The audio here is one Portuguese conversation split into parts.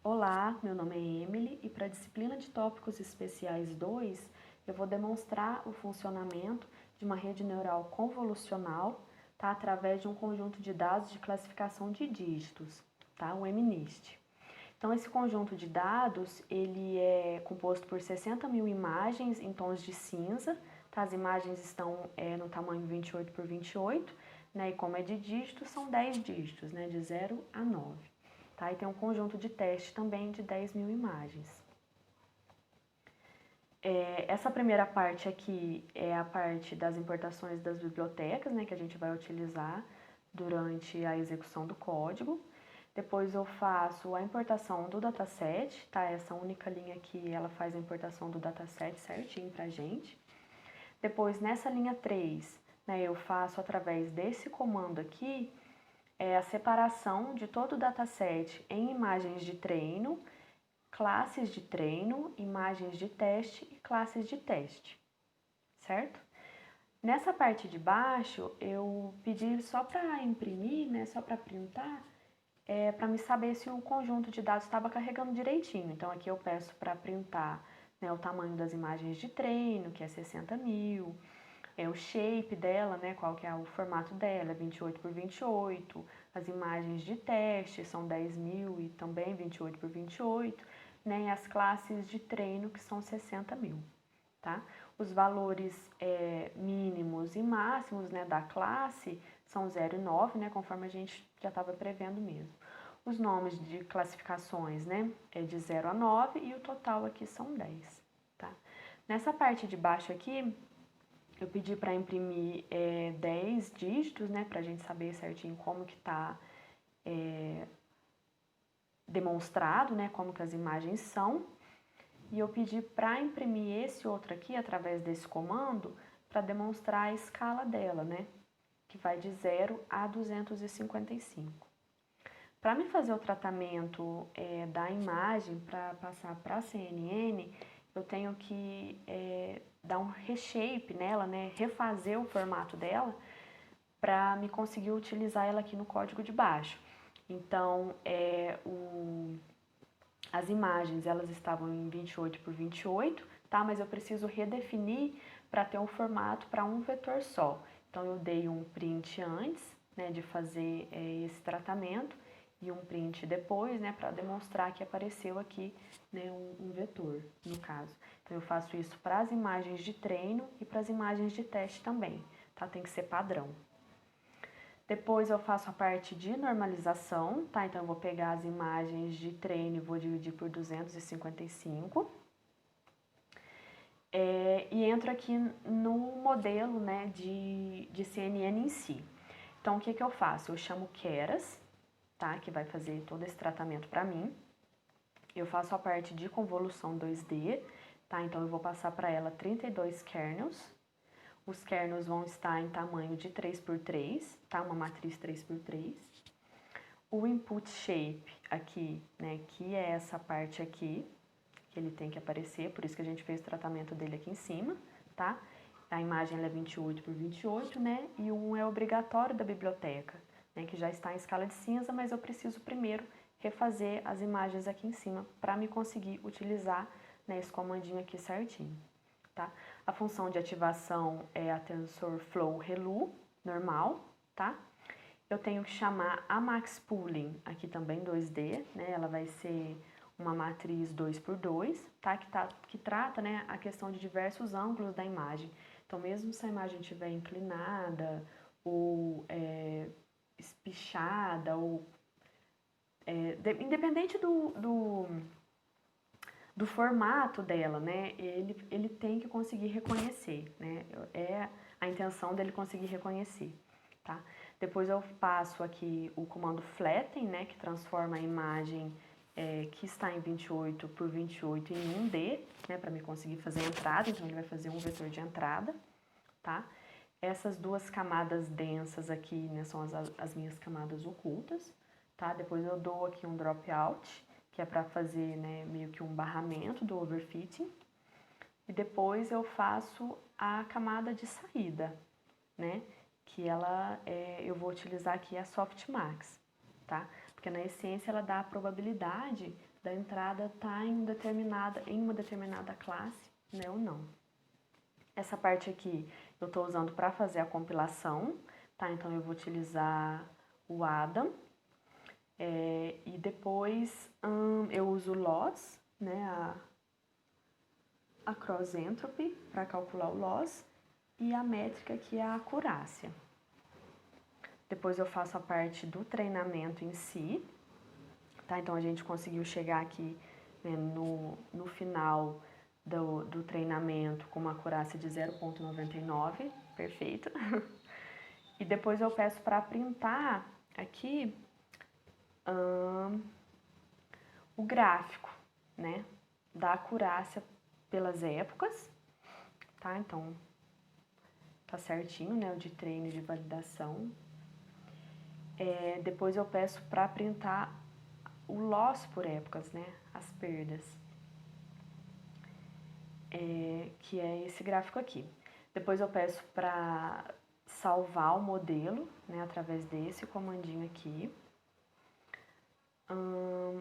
Olá, meu nome é Emily e para a disciplina de tópicos especiais 2, eu vou demonstrar o funcionamento de uma rede neural convolucional, tá, através de um conjunto de dados de classificação de dígitos, tá, o MNIST. Então, esse conjunto de dados, ele é composto por 60 mil imagens em tons de cinza, tá? As imagens estão no tamanho 28 por 28, né? E como é de dígitos, são 10 dígitos, né? De 0 a 9. Tá? E tem um conjunto de teste também de 10 mil imagens. Essa primeira parte aqui é a parte das importações das bibliotecas, né, que a gente vai utilizar durante a execução do código. Depois eu faço a importação do dataset, tá? Essa única linha aqui, ela faz a importação do dataset certinho pra gente. Depois, nessa linha 3, né, eu faço através desse comando aqui, a separação de todo o dataset em imagens de treino, classes de treino, imagens de teste e classes de teste, certo? Nessa parte de baixo, eu pedi só para imprimir, né, só para printar, para me saber se o conjunto de dados estava carregando direitinho. Então, aqui eu peço para printar, né, o tamanho das imagens de treino, que é 60 mil, o shape dela, né, qual que é o formato dela, 28 por 28, as imagens de teste são 10 mil e também 28 por 28, né, e as classes de treino que são 60 mil, tá? Os valores mínimos e máximos, né, da classe são 0 e 9, né, conforme a gente já estava prevendo mesmo. Os nomes de classificações, né, é de 0 a 9 e o total aqui são 10, tá? Nessa parte de baixo aqui, eu pedi para imprimir 10 dígitos, né, para a gente saber certinho como que está demonstrado, né, como que as imagens são. E eu pedi para imprimir esse outro aqui, através desse comando, para demonstrar a escala dela, né, que vai de 0 a 255. Para me fazer o tratamento da imagem para passar para a CNN, eu tenho que dar um reshape nela, né, refazer o formato dela para me conseguir utilizar ela aqui no código de baixo. Então, as imagens elas estavam em 28 por 28, tá? Mas eu preciso redefinir para ter um formato para um vetor só. Então, eu dei um print antes, né, de fazer esse tratamento e um print depois, né, para demonstrar que apareceu aqui, né, um vetor, no caso. Então, eu faço isso para as imagens de treino e para as imagens de teste também, tá? Tem que ser padrão. Depois eu faço a parte de normalização, tá? Então eu vou pegar as imagens de treino e vou dividir por 255. E entro aqui no modelo, né, de CNN em si. Então o que eu faço? Eu chamo Keras, tá? Que vai fazer todo esse tratamento para mim. Eu faço a parte de convolução 2D, tá? Então eu vou passar para ela 32 kernels. Os kernels vão estar em tamanho de 3 por 3, tá? Uma matriz 3 por 3. O input shape aqui, né, que é essa parte aqui, que ele tem que aparecer, por isso que a gente fez o tratamento dele aqui em cima, tá? A imagem é 28 por 28, né? E o 1 é obrigatório da biblioteca, né, que já está em escala de cinza, mas eu preciso primeiro refazer as imagens aqui em cima para me conseguir utilizar, né, esse comandinho aqui certinho. Tá? A função de ativação é a TensorFlow Relu, normal, tá? Eu tenho que chamar a Max Pooling, aqui também 2D, né? Ela vai ser uma matriz 2 por 2, tá? Que trata, né, a questão de diversos ângulos da imagem. Então, mesmo se a imagem estiver inclinada, ou espichada, ou independente do formato dela, né? Ele tem que conseguir reconhecer, né? É a intenção dele conseguir reconhecer, tá? Depois eu passo aqui o comando flatten, né? Que transforma a imagem que está em 28 por 28 em 1D, né? Para me conseguir fazer a entrada, então ele vai fazer um vetor de entrada, tá? Essas duas camadas densas aqui, né? São as minhas camadas ocultas, tá? Depois eu dou aqui um dropout, que é para fazer, né, meio que um barramento do overfitting. E depois eu faço a camada de saída, né, que eu vou utilizar aqui a softmax, tá? Porque na essência ela dá a probabilidade da entrada estar em uma determinada classe, né, ou não. Essa parte aqui eu estou usando para fazer a compilação, tá? Então eu vou utilizar o Adam. E depois eu uso o loss, né, a cross entropy para calcular o loss e a métrica que é a acurácia. Depois eu faço a parte do treinamento em si, tá? Então a gente conseguiu chegar aqui, né, no final do treinamento com uma acurácia de 0,99, perfeito. E depois eu peço para printar aqui o gráfico, né, da acurácia pelas épocas, tá? Então, tá certinho, né, o de treino e de validação. Depois eu peço para printar o loss por épocas, né, as perdas, que é esse gráfico aqui. Depois eu peço para salvar o modelo, né, através desse comandinho aqui.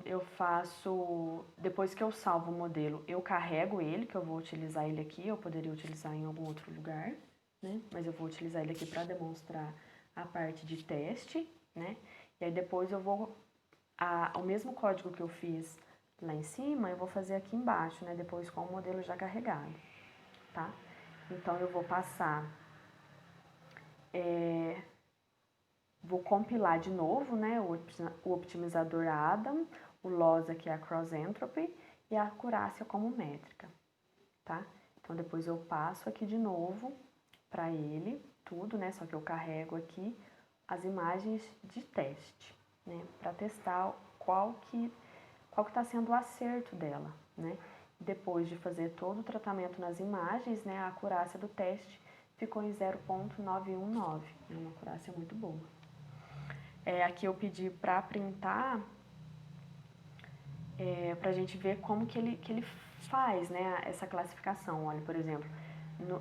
Eu faço, depois que eu salvo o modelo, eu carrego ele, que eu vou utilizar ele aqui, eu poderia utilizar em algum outro lugar, né? Mas eu vou utilizar ele aqui para demonstrar a parte de teste, né? E aí depois eu vou, o mesmo código que eu fiz lá em cima, eu vou fazer aqui embaixo, né? Depois com o modelo já carregado, tá? Então eu vou passar, vou compilar de novo, né, o optimizador Adam, o loss aqui é a cross entropy e a acurácia como métrica, tá? Então depois eu passo aqui de novo para ele tudo, né, só que eu carrego aqui as imagens de teste, né, para testar qual que está sendo o acerto dela, né? Depois de fazer todo o tratamento nas imagens, né, a acurácia do teste ficou em 0,919, é uma acurácia muito boa. Aqui eu pedi para printar, para a gente ver como que ele faz, né, essa classificação. Olha, por exemplo,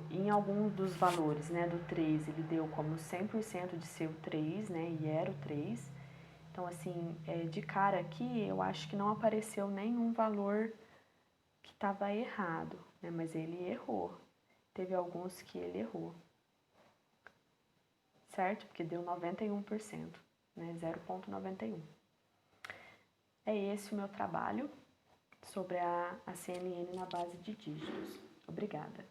em algum dos valores, né, do 3, ele deu como 100% de ser o 3, né, e era o 3. Então, assim, de cara aqui, eu acho que não apareceu nenhum valor que estava errado, né, mas ele errou. Teve alguns que ele errou, certo? Porque deu 91%, né, 0,91. É esse o meu trabalho sobre a CNN na base de dígitos. Obrigada.